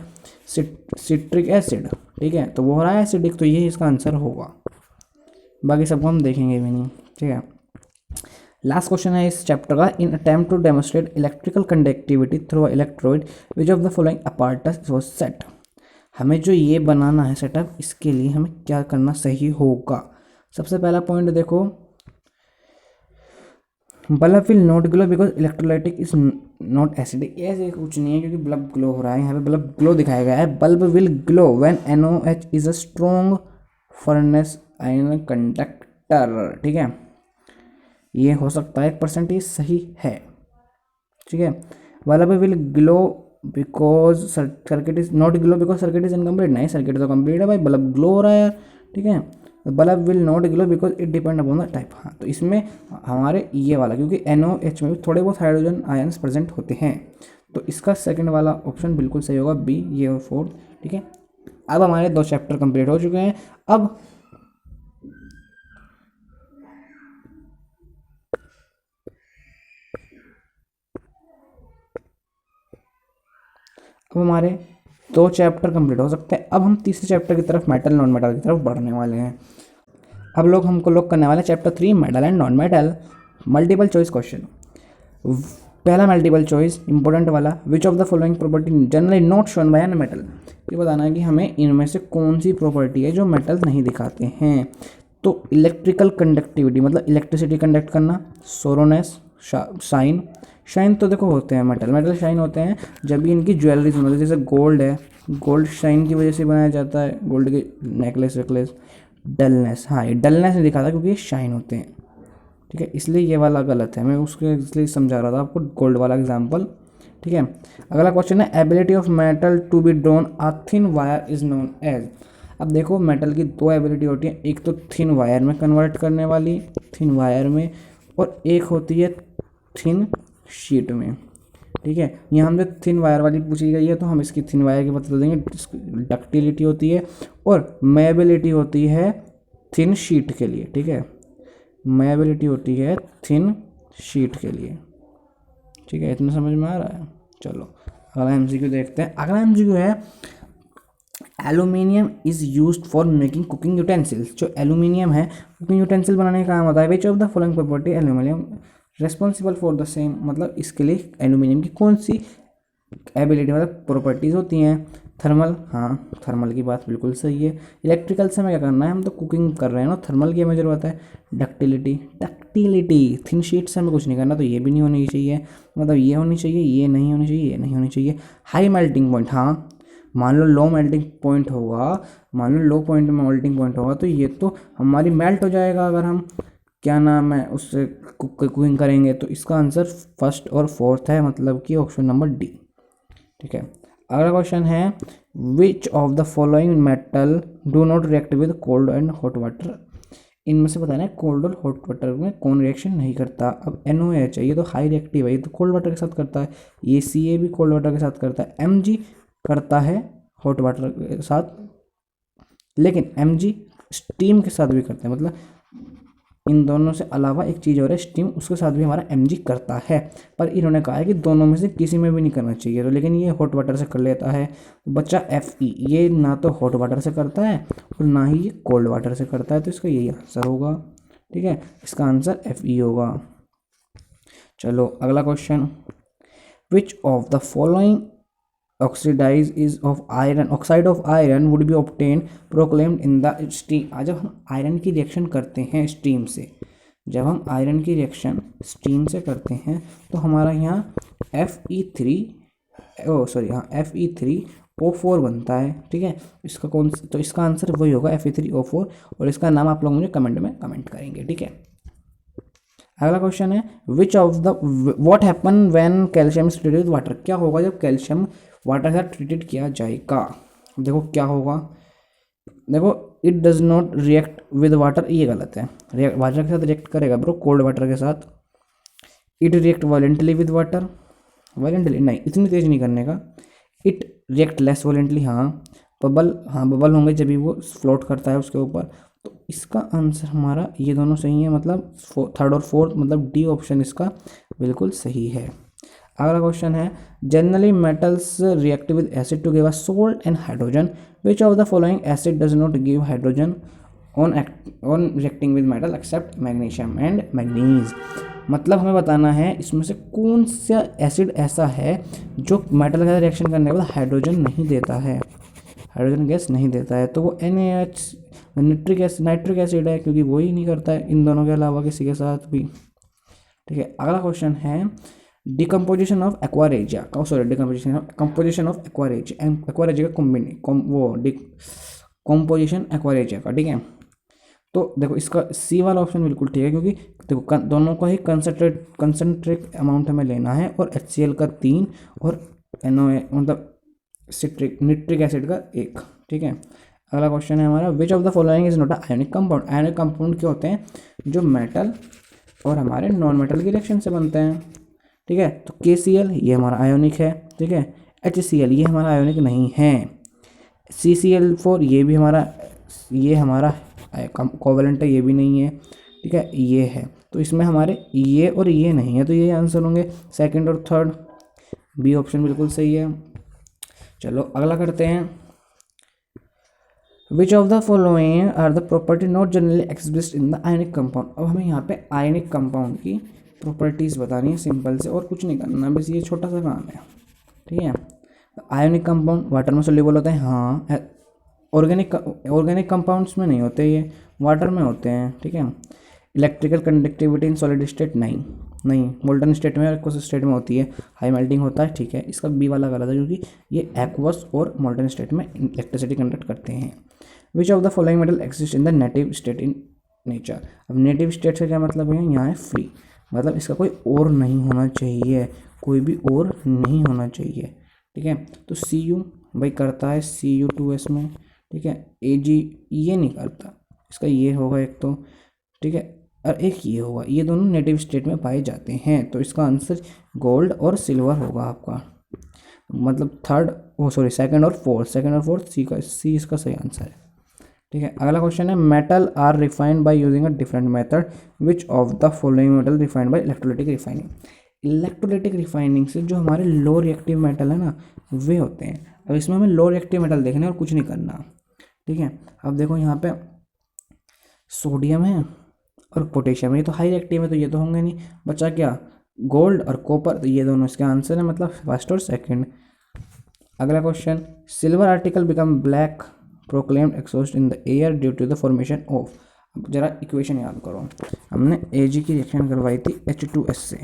[SPEAKER 1] सिट्रिक एसिड। ठीक है, तो वो हो रहा है एसिडिक, तो ये इसका आंसर होगा, बाकी सबको हम देखेंगे भी नहीं। ठीक है, लास्ट क्वेश्चन है इस चैप्टर का। In attempt to demonstrate electrical conductivity through electrode which of the following apparatus was set, हमें जो ये बनाना है सेटअप, इसके लिए हमें क्या करना सही होगा? सबसे पहला पॉइंट देखो, bulb will not glow because electrolytic is not acidic, ऐसे कुछ नहीं है क्योंकि बल्ब ग्लो हो रहा है, यहाँ पे बल्ब ग्लो दिखाया गया है। Bulb will glow when NOH is a strong furnace ion conductor. ठीक है, ये हो सकता है 1% ये सही है। ठीक है, bulb will glow because circuit is not glow because circuit is incomplete, नहीं सर्किट तो कंप्लीट है भाई, बल्ब ग्लो हो रहा है यार। ठीक है, bulb will not glow because it depend upon the type, हाँ तो इसमें हमारे ये वाला, क्योंकि NOH में भी थोड़े बहुत हाइड्रोजन आयन्स प्रेजेंट होते हैं, तो इसका सेकंड वाला ऑप्शन बिल्कुल सही होगा, बी, ये और फोर्थ। ठीक है, अब हमारे 2 चैप्टर कंप्लीट हो चुके हैं। अब हमारे 2 चैप्टर कंप्लीट हो सकते हैं। अब हम तीसरे चैप्टर की तरफ मेटल नॉन मेटल की तरफ बढ़ने वाले हैं। अब हमको लोग करने वाले chapter 3 metal and non metal. Multiple choice question. पहला मल्टीपल चॉइस इंपॉर्टेंट वाला, which of the following property generally not shown by an metal. ये बताना है कि हमें इनमें से कौन सी प्रॉपर्टी है जो मेटल नहीं दिखाते हैं। तो इलेक्ट्रिकल कंडक्टिविटी मतलब इलेक्ट्रिसिटी कंडक्ट करना, सोरोनेस, शाइन तो देखो होते हैं मेटल शाइन होते हैं जब भी इनकी ज्वेलरीज होती है, जैसे गोल्ड है, गोल्ड शाइन की वजह से बनाया जाता है, गोल्ड के नेकलेस वेकलेस। डलनेस, हाँ ये डलनेस नहीं दिखाता क्योंकि ये शाइन होते हैं, ठीक है, इसलिए ये वाला गलत है, मैं उसके इसलिए समझा रहा था आपको गोल्ड वाला एग्जाम्पल, ठीक है। अगला क्वेश्चन है ability of metal to be drawn a thin wire is known as. अब देखो मेटल की 2 एबिलिटी होती है, एक तो थिन वायर में कन्वर्ट करने वाली, थिन वायर में, और एक होती है थिन शीट में, ठीक है। यहाँ हमने थिन वायर वाली पूछी गई है तो हम इसकी थिन वायर की बता देंगे, डक्टिलिटी होती है, और मेबिलिटी होती है थिन शीट के लिए, ठीक है, मेबिलिटी होती है थिन शीट के लिए, ठीक है। इतना समझ में आ रहा है। चलो अगला एमसीक्यू देखते हैं। अगला एमसीक्यू है aluminium is used for making cooking utensils. जो एल्यूमिनियम है कुकिंग यूटेंसिल बनाने का काम होता है। Which of the following property aluminium responsible for the same, मतलब इसके लिए एल्यूमिनियम की कौन सी एबिलिटी मतलब प्रॉपर्टीज़ होती हैं। थर्मल, हाँ थर्मल की बात बिल्कुल सही है। इलेक्ट्रिकल से हमें क्या करना है, हम तो कुकिंग कर रहे हैं ना, थर्मल की मेजर होता है। डक्टिलिटी थिन शीट से हमें कुछ नहीं करना, तो ये भी नहीं होनी चाहिए, मतलब ये होनी चाहिए, ये नहीं होनी चाहिए, ये नहीं होनी चाहिए। हाई मेल्टिंग पॉइंट, हाँ मान लो लो मेल्टिंग पॉइंट होगा, मान लो लो पॉइंट में मेल्टिंग पॉइंट होगा तो ये तो हमारी मेल्ट हो जाएगा अगर हम क्या नाम है उससे कुकिंग करेंगे। तो इसका आंसर फर्स्ट और फोर्थ है, मतलब कि ऑप्शन नंबर डी, ठीक है। अगला क्वेश्चन है which of the following metal do not react with cold and hot water. इनमें से बताना है कोल्ड और हॉट वाटर में कौन रिएक्शन नहीं करता। अब NaOH है, ये तो हाई रिएक्टिव है, ये तो कोल्ड वाटर के साथ करता है। ये Ca भी कोल्ड वाटर के साथ करता है। Mg करता है हॉट वाटर के साथ, लेकिन Mg स्टीम के साथ भी करते हैं, मतलब इन दोनों से अलावा एक चीज़ और है स्टीम, उसके साथ भी हमारा Mg करता है। पर इन्होंने कहा है कि दोनों में से किसी में भी नहीं करना चाहिए, तो लेकिन ये हॉट वाटर से कर लेता है। तो बच्चा Fe, ये ना तो हॉट वाटर से करता है और ना ही ये कोल्ड वाटर से करता है, तो इसका यही आंसर होगा, ठीक है, इसका आंसर Fe होगा। चलो अगला question, which of the following oxidize is of iron, oxide of iron would be obtain proclaimed in the steam. जब हम आयरन की रिएक्शन करते हैं स्टीम से, जब हम आयरन की रिएक्शन स्टीम से करते हैं तो हमारा यहाँ Fe3O4 बनता है, ठीक है। इसका कौन, तो इसका आंसर वही होगा Fe3O4, और इसका नाम आप लोग मुझे कमेंट में कमेंट करेंगे, ठीक है। अगला क्वेश्चन है which of the what happen when calcium is treated with water. क्या होगा जब कैल्शियम वाटर के साथ ट्रीटेड किया जाएगा। देखो क्या होगा, देखो it does not react with water, ये गलत है, वाटर के साथ रिएक्ट करेगा ब्रो, कोल्ड वाटर के साथ। It react violently with water, violently नहीं, इतनी तेज नहीं करने का। इट रिएक्ट लेस वायलेंटली, हाँ बबल होंगे जब भी वो फ्लोट करता है उसके ऊपर। तो इसका आंसर हमारा ये दोनों सही है, मतलब थर्ड और फोर्थ, मतलब डी ऑप्शन इसका बिल्कुल सही है। अगला क्वेश्चन है generally metals react with acid to give a salt and hydrogen, which of the following acid does not give hydrogen on reacting with metal except magnesium and manganese. मतलब हमें बताना है इसमें से कौन सा एसिड ऐसा है जो मेटल के साथ रिएक्शन करने के बाद हाइड्रोजन नहीं देता है, हाइड्रोजन गैस नहीं देता है। तो वो NaH नाइट्रिक एसिड है, क्योंकि वो ही नहीं करता है इन दोनों के अलावा किसी के साथ भी, ठीक है। अगला क्वेश्चन है decomposition of aqua regia, composition of aqua regia का कॉम्पोजिशन एक्वारेजिया का, ठीक है। तो देखो इसका सी वाला ऑप्शन बिल्कुल ठीक है, क्योंकि देखो दोनों का ही कंसनट्रेट अमाउंट हमें लेना है, और HCl का 3 और NaOH मतलब निट्रिक एसिड का 1, ठीक है। अगला क्वेश्चन है हमारा विच of the following is not a ionic compound. Ionic compound क्या होते हैं, जो मेटल और हमारे नॉन मेटल की रिएक्शन से बनते हैं, ठीक है। तो KCl ये हमारा आयोनिक है, ठीक है। HCl ये हमारा आयोनिक नहीं है। CCl4 ये हमारा कोवेलेंट है, ये भी नहीं है, ठीक है, ये है। तो इसमें हमारे ये और ये नहीं है, तो ये आंसर होंगे सेकंड और थर्ड, बी ऑप्शन बिल्कुल सही है। चलो अगला करते हैं, which of the following are the property not generally exist in the ionic compound. अब हमें यहाँ पे आयनिक कंपाउंड की प्रॉपर्टीज़ बतानी है सिंपल से, और कुछ नहीं करना, बस ये छोटा सा काम है, ठीक है। आयनिक कंपाउंड वाटर में सोल्यूबल होते हैं, हाँ। ऑर्गेनिक कंपाउंड्स में नहीं होते, ये वाटर में होते हैं, ठीक है। Electrical conductivity in solid state नहीं, मोल्टन स्टेट में और एक्वस स्टेट में होती है। हाई मेल्टिंग होता है, ठीक है। इसका बी वाला गलत है क्योंकि ये एक्वस और मोल्टन स्टेट में इलेक्ट्रिसिटी कंडक्ट करते हैं। Which of the following metal exist in the native state in nature. अब नेटिव स्टेट से क्या मतलब है, यहाँ है फ्री, मतलब इसका कोई और नहीं होना चाहिए, कोई भी और नहीं होना चाहिए, ठीक है। तो सी यू भाई करता है Cu2s में, ठीक है। Ag ये नहीं करता, इसका ये होगा एक तो, ठीक है, और एक ये होगा, ये दोनों नेटिव स्टेट में पाए जाते हैं। तो इसका आंसर गोल्ड और सिल्वर होगा आपका, मतलब सेकंड और फोर्थ सी इसका सही आंसर है, ठीक है। अगला क्वेश्चन है, metal are refined by using a different method, which of the following metal refined by electrolytic refining. Electrolytic refining से जो हमारे लो रिएक्टिव मेटल है ना, वे होते हैं। अब इसमें हमें लो रिएक्टिव मेटल देखना है और कुछ नहीं करना, ठीक है। अब देखो यहाँ पे सोडियम है और पोटेशियम है, ये तो हाई रिएक्टिव है तो ये तो होंगे नहीं, बचा क्या, गोल्ड और कॉपर, तो ये दोनों इसके आंसर है, मतलब फर्स्ट और सेकंड। अगला question, silver article become black proclaimed exhaust in the air due to the formation of. अब जरा इक्वेशन याद करो, हमने Ag की रिएक्शन करवाई थी H2S से,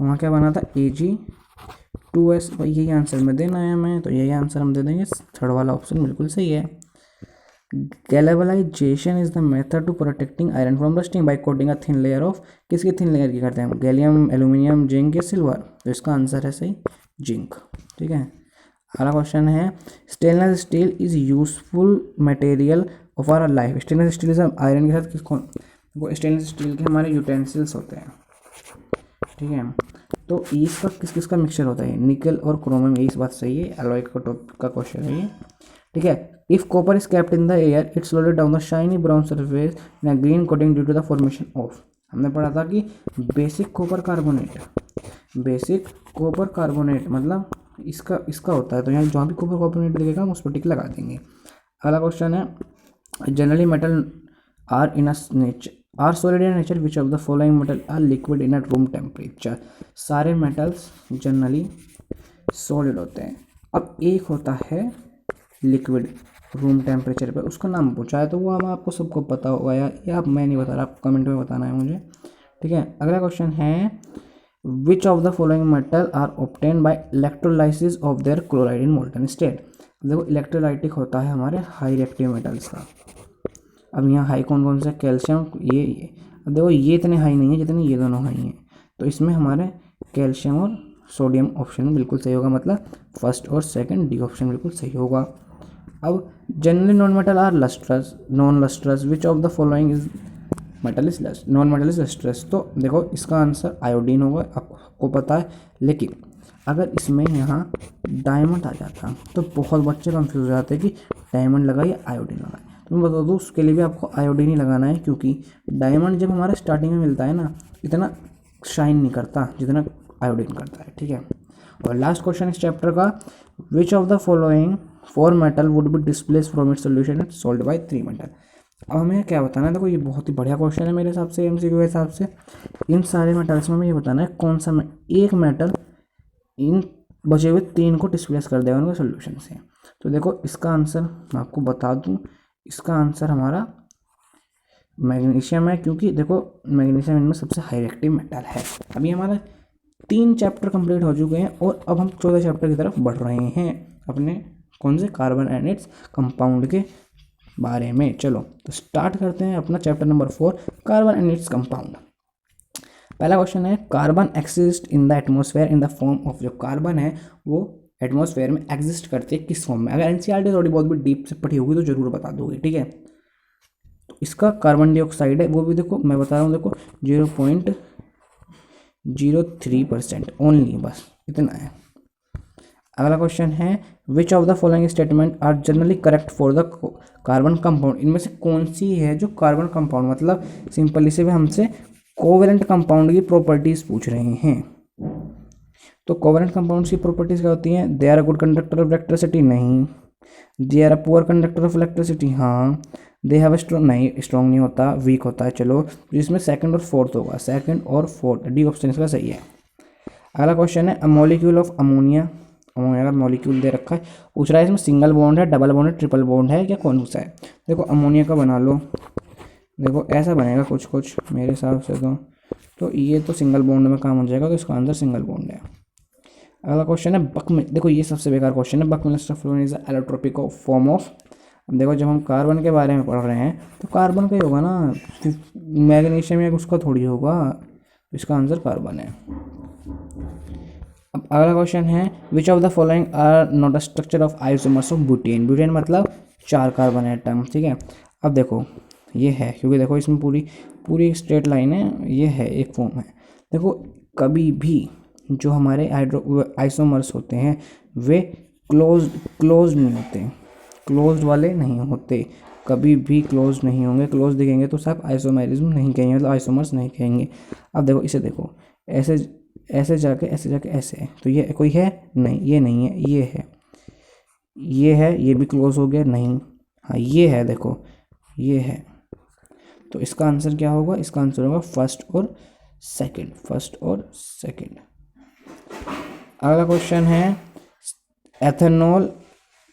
[SPEAKER 1] वहाँ क्या बना था Ag2S, भाई यही आंसर में देना है हमें, तो यही आंसर हम दे देंगे, थर्ड वाला ऑप्शन बिल्कुल सही है। Galvanisation is the method to protecting iron from rusting by coating a thin layer of, किसकी थिन लेयर की करते हैं, गैलियम, एल्यूमिनियम, जिंक या सिल्वर, तो इसका आंसर है सही जिंक, ठीक है। अगला क्वेश्चन है, stainless steel is useful material of our life. Stainless steel से आयरन के साथ किसको, वो स्टेनलेस स्टील के हमारे यूटेंसिल्स होते हैं, ठीक है। तो इसका किस किस का मिक्सचर होता है, निकल और क्रोमियम, यही इस बात सही है, एलॉय का टॉपिक का क्वेश्चन है ये, ठीक है। If copper is kept in the air it's floated down the shiny brown surface in a green coating due to the formation of. हमने पढ़ा था कि बेसिक कॉपर कार्बोनेट मतलब इसका होता है, तो यहाँ जहाँ भी कॉपर कार्बोनेट दिखेगा हम उस पर टिक लगा देंगे। अगला क्वेश्चन है, generally metal are in nature are solid in nature, which of the following metal are liquid in a room temperature. सारे मेटल्स जनरली सॉलिड होते हैं, अब एक होता है लिक्विड रूम टेम्परेचर पे, उसका नाम पूछा है तो वो हम आपको सबको पता होगा या मैं नहीं बता रहा, आपको कमेंट में बताना है मुझे, ठीक है। अगला क्वेश्चन है, which of the following metal are obtain by electrolysis of their chloride in molten state. देखो इलेक्ट्रोलाइटिक होता है हमारे हाई रिएक्टिव मेटल्स का। अब यहाँ हाई कौन कौन से, कैल्शियम, ये अब देखो ये इतने हाई नहीं है जितने ये दोनों हाई हैं, तो इसमें हमारे कैल्शियम और सोडियम ऑप्शन बिल्कुल सही होगा, मतलब फर्स्ट और सेकंड डी ऑप्शन बिल्कुल सही होगा। अब generally non metal are lustrous, non lustrous, which of the following is metal is non metal is lustrous. तो देखो इसका आंसर आयोडीन होगा, आपको पता है, लेकिन अगर इसमें यहाँ डायमंड आ जाता तो बहुत बच्चे कंफ्यूज हो जाते हैं कि डायमंड लगाए या आयोडीन लगाए, तो मैं बता दूँ उसके लिए भी आपको आयोडीन ही लगाना है, क्योंकि डायमंड जब हमारा स्टार्टिंग में मिलता है ना, इतना शाइन नहीं करता जितना आयोडीन करता है, ठीक है। और लास्ट क्वेश्चन इस चैप्टर का, विच of the following 4 metal would be displace from its solution and sold by 3 metal. अब हमें क्या बताना है, देखो ये बहुत ही बढ़िया क्वेश्चन है मेरे हिसाब से, एमसीक्यू के हिसाब से। इन सारे मेटल्स में हमें ये बताना है कौन सा एक मेटल इन बचे हुए 3 को डिस्प्लेस कर देगा उनके सोल्यूशन से। तो देखो इसका आंसर मैं आपको बता दूं, इसका आंसर हमारा मैग्नीशियम है, क्योंकि देखो मैग्नीशियम इनमें सबसे हाई रिएक्टिव मेटल है। अभी हमारा 3 चैप्टर कंप्लीट हो चुके हैं और अब हम 14 चैप्टर की तरफ बढ़ रहे हैं अपने कौन से, कार्बन एंड इट्स कंपाउंड के बारे में। चलो तो स्टार्ट करते हैं अपना chapter number 4, carbon and its compound. पहला क्वेश्चन है, carbon exist in the atmosphere in the form of, जो कार्बन है वो एटमॉस्फेयर में एग्जिस्ट करती है किस फॉर्म में। अगर एनसीईआरटी थोड़ी बहुत भी डीप से पढ़ी होगी तो जरूर बता दोगे, ठीक है। तो इसका कार्बन डाइऑक्साइड है, वो भी देखो मैं बता रहा हूँ, देखो 0.03% ओनली, बस इतना है। अगला क्वेश्चन है, which of the following statement are generally correct for the carbon compound. इनमें से कौन सी है जो कार्बन कंपाउंड, मतलब सिंपली से भी हमसे कोवेलेंट कंपाउंड की प्रॉपर्टीज पूछ रहे हैं। तो कोवेलेंट कंपाउंड्स की प्रॉपर्टीज क्या होती हैं? They are a good conductor of electricity, नहीं। They are a poor conductor of electricity, हाँ। दे हैव अ स्ट्रॉन्ग, नहीं, स्ट्रॉन्ग नहीं होता, वीक होता है। चलो, जिसमें सेकंड और फोर्थ होगा, सेकंड और फोर्थ, डी ऑप्शन इसका सही है। अगला क्वेश्चन है a molecule of ammonia, ammonia का मॉलिक्यूल दे रखा है, पूछ रहा है इसमें सिंगल बॉन्ड है, डबल बॉन्ड है, ट्रिपल बॉन्ड है, या कौन सा है? देखो अमोनिया का बना लो, देखो ऐसा बनेगा कुछ कुछ मेरे हिसाब से तो ये तो सिंगल बॉन्ड में काम हो जाएगा, तो इसका आंसर सिंगल बॉन्ड है। अगला क्वेश्चन है देखो ये सबसे बेकार क्वेश्चन है, buckminsterfullerene is allotropic form of. अब देखो जब हम कार्बन के बारे में पढ़ रहे हैं तो कार्बन का ही होगा ना, मैग्नीशियम या उसका थोड़ी होगा, इसका आंसर कार्बन है। अब अगला क्वेश्चन है which of the following are not a structure of isomers of butane. Butane मतलब 4 कार्बन एटम, ठीक है। अब देखो ये है, क्योंकि देखो इसमें पूरी पूरी स्ट्रेट लाइन है, ये है एक फॉर्म है। देखो कभी भी जो हमारे आइसोमर्स होते हैं वे क्लोज नहीं होते, क्लोज्ड वाले नहीं होते, कभी भी क्लोज नहीं होंगे। क्लोज दिखेंगे तो सब आइसोमेरिज्म नहीं कहेंगे, मतलब आइसोमर्स नहीं कहेंगे। अब देखो इसे देखो, ऐसे ऐसे जाके ऐसे, तो ये कोई है नहीं, ये नहीं है, ये है, ये है, ये भी क्लोज हो गया, नहीं, हाँ ये है, देखो ये है। तो इसका आंसर क्या होगा? इसका आंसर होगा फर्स्ट और सेकंड, फर्स्ट और सेकंड। अगला क्वेश्चन है एथेनॉल,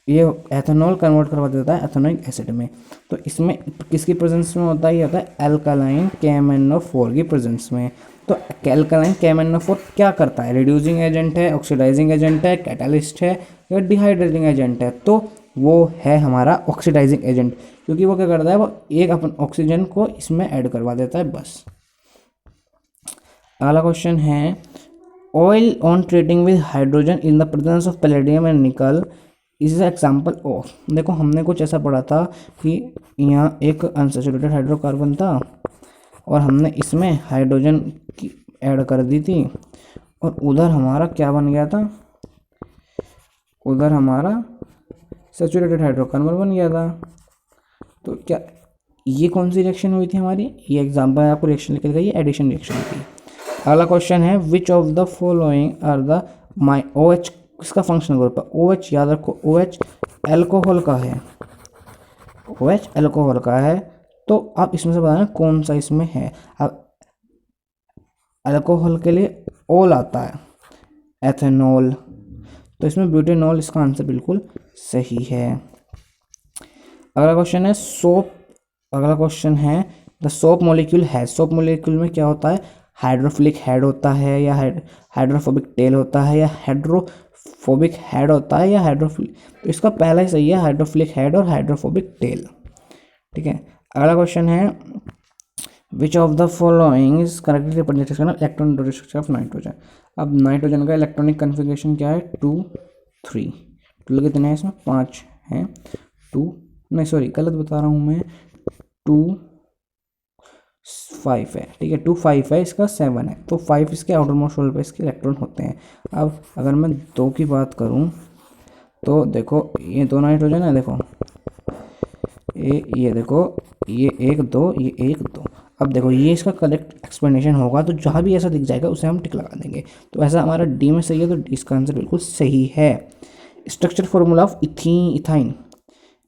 [SPEAKER 1] ये एथेनॉल कन्वर्ट करवा देता है एथेनोइक एसिड में, तो इसमें किसकी प्रेजेंस में होता है? ये होता है एल्कालाइन KMnO4 की प्रेजेंस में। तो एल्कालाइन KMnO4 क्या करता है? रिड्यूसिंग एजेंट है, ऑक्सीडाइजिंग एजेंट है, कैटालिस्ट है, या डिहाइड्रेटिंग एजेंट है? तो वो है हमारा ऑक्सीडाइजिंग एजेंट, क्योंकि वो क्या करता है, वो एक अपन ऑक्सीजन को इसमें ऐड करवा देता है, बस। अगला क्वेश्चन है oil on treating with hydrogen in the presence of palladium and निकल इज एग्जाम्पल ऑफ। देखो हमने कुछ ऐसा पढ़ा था कि यहाँ एक अनसैचुरेटेड हाइड्रोकार्बन था और हमने इसमें हाइड्रोजन की ऐड कर दी थी, और उधर हमारा क्या बन गया था? उधर हमारा सैचुरेटेड हाइड्रोकार्बन बन गया था। तो क्या ये कौन सी रिएक्शन हुई थी हमारी? ये एग्जाम्पल आपको रिएक्शन लिख के ये एडिशन रिएक्शन थी। अगला क्वेश्चन है which of the following are the OH किसका फंक्शनल ग्रुप है? OH याद रखो, OH एल्कोहल का है, OH एल्कोहल का है। तो आप इसमें से बताना कौन सा इसमें है। अब अल्कोहल के लिए ओल आता है, एथेनॉल, तो इसमें ब्यूटेनॉल, इसका आंसर बिल्कुल सही है। अगला क्वेश्चन है सोप, अगला क्वेश्चन है द सोप मॉलिक्यूल है, सोप मॉलिक्यूल में क्या होता है? हाइड्रोफिलिक हेड होता है, या हाइड्रोफोबिक टेल होता है, या हाइड्रोफोबिक हेड होता है, या हाइड्रोफिलिक, तो इसका पहला ही सही है, हाइड्रोफिलिक हेड और हाइड्रोफोबिक टेल, ठीक है। अगला क्वेश्चन है which of the following is correctly representation of electron structure of nitrogen. अब नाइट्रोजन का इलेक्ट्रॉनिक कन्फिग्रेशन क्या है? 2 3, टोटल कितने हैं इसमें? 5 हैं, 2 नहीं सॉरी गलत बता रहा हूँ मैं, 2 5 है, ठीक है, 2 5 है, इसका 7 है, तो 5 इसके आउटर मोस्ट शोल पे इसके इलेक्ट्रॉन होते हैं। अब अगर मैं 2 की बात करूं तो देखो ये 2 नाइट्रोजन है, देखो ये देखो ये 1 2, ये 1 2। अब देखो ये इसका करेक्ट एक्सप्लेनेशन होगा, तो जहाँ भी ऐसा दिख जाएगा उसे हम टिक लगा देंगे। तो ऐसा हमारा डी में सही है, तो डी इसका आंसर बिल्कुल सही है। Structure formula of ethyne,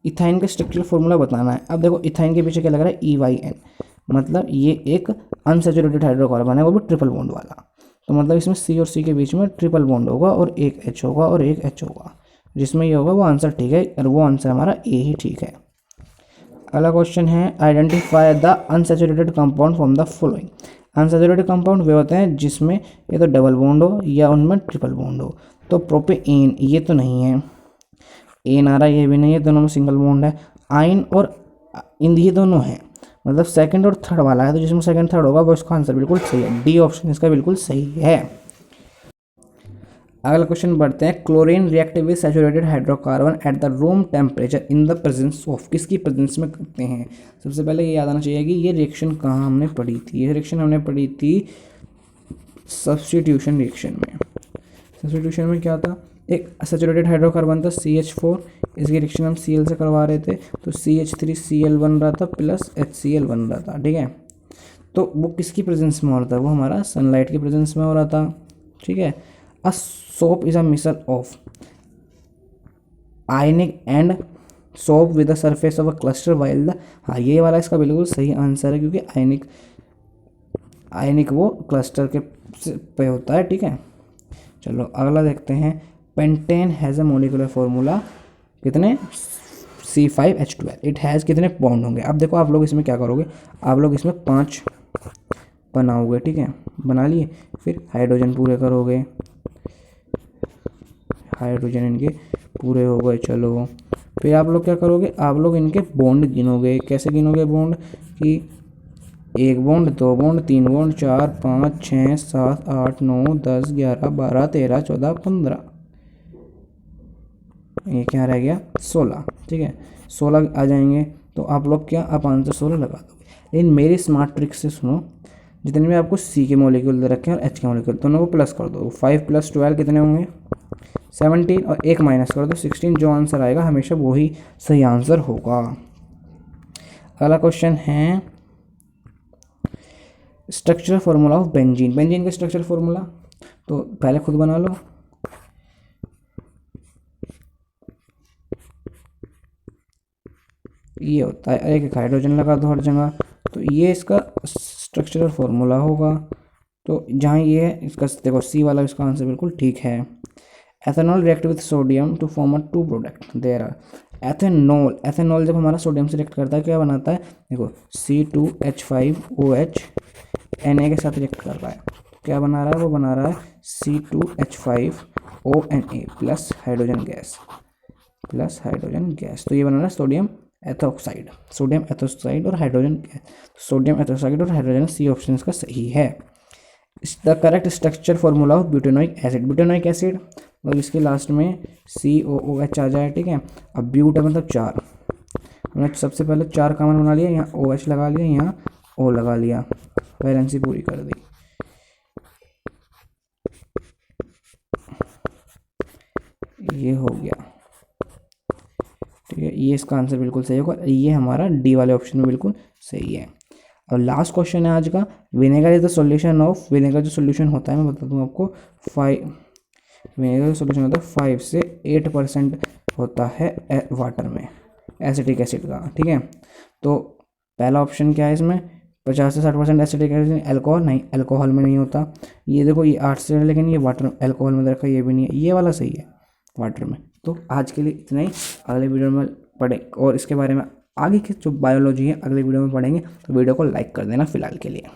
[SPEAKER 1] ethyne का स्ट्रक्चर फॉर्मूला बताना है। अब देखो इथाइन के पीछे क्या लग रहा है? EYN, मतलब ये एक अनसैचुरेटेड हाइड्रोकार्बन है, वो भी ट्रिपल बॉन्ड वाला, तो मतलब इसमें C और C के बीच में ट्रिपल बॉन्ड होगा और एक H होगा और एक H होगा, जिसमें ये होगा वो आंसर ठीक है, और वो आंसर हमारा ए ही ठीक है। अगला क्वेश्चन है identify the unsaturated compound from the following. Unsaturated compound वे होते हैं जिसमें ये तो डबल बॉन्ड हो या उनमें ट्रिपल बॉन्ड हो। तो प्रोपेन ये तो नहीं है, एन आ रहा है, ये भी नहीं है, दोनों में सिंगल बॉन्ड है। आइन और इन ये दोनों हैं, मतलब सेकंड और थर्ड वाला है, तो जिसमें सेकंड थर्ड होगा वो इसका आंसर बिल्कुल सही है, डी ऑप्शन इसका बिल्कुल सही है। अगला क्वेश्चन बढ़ते हैं chlorine react with saturated hydrocarbon at the room temperature in the presence of, किसकी प्रेजेंस में करते हैं? सबसे पहले ये याद आना चाहिए कि ये रिएक्शन कहाँ हमने पढ़ी थी, ये रिएक्शन हमने पढ़ी थी सब्स्टिट्यूशन रिएक्शन में। सब्स्टिट्यूशन में क्या था? एक सैचुरेटेड हाइड्रोकार्बन था CH4, इसकी रिएक्शन हम Cl से करवा रहे थे, तो CH3Cl बन रहा था प्लस HCl बन रहा था, ठीक है। तो वो किसकी प्रेजेंस में हो रहा था? वो हमारा सनलाइट की प्रेजेंस में हो रहा था, ठीक है। A soap is a mixture of ionic and soap with the surface of a cluster while the, हाँ ये वाला इसका बिल्कुल सही आंसर है, क्योंकि आयनिक वो क्लस्टर के पे होता है, ठीक है। चलो अगला देखते हैं। Pentane has a molecular formula, कितने, C5H12। इट हैज़ कितने बॉन्ड होंगे। अब देखो आप लोग इसमें क्या करोगे, आप लोग इसमें 5 बनाओगे, ठीक है, बना लिए, फिर हाइड्रोजन पूरे करोगे, हाइड्रोजन इनके पूरे हो गए। चलो फिर आप लोग क्या करोगे, आप लोग इनके बॉन्ड गिनोगे। कैसे गिनोगे बॉन्ड, कि 1 बॉन्ड, 2 बॉन्ड, 3 बॉन्ड, 4 5 6 7 8 9 10 11 12 13 14 15, ये क्या रह गया 16, ठीक है, 16 आ जाएंगे। तो आप लोग क्या, आप आंसर 16 लगा दोगे। लेकिन मेरी स्मार्ट ट्रिक से सुनो, जितने भी आपको सी के मॉलिक्यूल दे रखे हैं और एच के मॉलिक्यूल, दोनों को प्लस कर दो। 5 + 12 कितने होंगे 17, और 1 माइनस कर दो 16। जो आंसर आएगा हमेशा वही सही आंसर होगा। अगला क्वेश्चन है structural formula of benzene. Benzene का स्ट्रक्चरल फार्मूला तो पहले खुद बना लो। ये होता है, एक हाइड्रोजन लगा दो हर जगह, तो ये इसका स्ट्रक्चरल फार्मूला होगा। तो जहाँ ये है इसका, देखो सी वाला इसका आंसर बिल्कुल ठीक है। Ethanol react with sodium to form a 2 product there are. Ethanol, ethanol जब हमारा सोडियम से रिएक्ट करता है क्या बनाता है, देखो C2H5OH Na के साथ रिएक्ट कर रहा है, क्या बना रहा है, वो बना रहा है C2H5ONa प्लस हाइड्रोजन गैस। तो ये बना रहा है सोडियम एथोक्साइड और हाइड्रोजन गैस। सोडियम एथोक्साइड और हाइड्रोजन, सी ऑप्शन इसका सही है। The correct structure formula of butanoic acid. Butanoic acid मतलब इसके लास्ट में COOH आ जाए, ठीक है। अब ब्यूट मतलब 4, हमने सबसे पहले 4 कॉमन बना लिया, यहाँ OH लगा लिया, यहाँ O लगा लिया, वैलेंसी पूरी कर दी। ये हो गया, ठीक है, ये इसका आंसर बिल्कुल सही होगा। ये हमारा डी वाले ऑप्शन में बिल्कुल सही है। और लास्ट क्वेश्चन है आज का, vinegar is the solution of, vinegar जो सॉल्यूशन होता है मैं बता दूँ आपको, 5, विनेगर का सॉल्यूशन होता है 5 से 8% होता है वाटर में, एसिटिक एसिड का, ठीक है। तो पहला ऑप्शन क्या है इसमें, 50 से 60% एसिटिक एसिड। अल्कोहल नहीं, अल्कोहल में नहीं होता। ये देखो ये 8 से, लेकिन ये वाटर अल्कोहल में रखा, ये भी नहीं है, ये वाला सही है वाटर में। तो आज के लिए इतना ही, अगले वीडियो में पढ़े और इसके बारे में आगे की जो बायोलॉजी है अगले वीडियो में पढ़ेंगे। तो वीडियो को लाइक कर देना फिलहाल के लिए।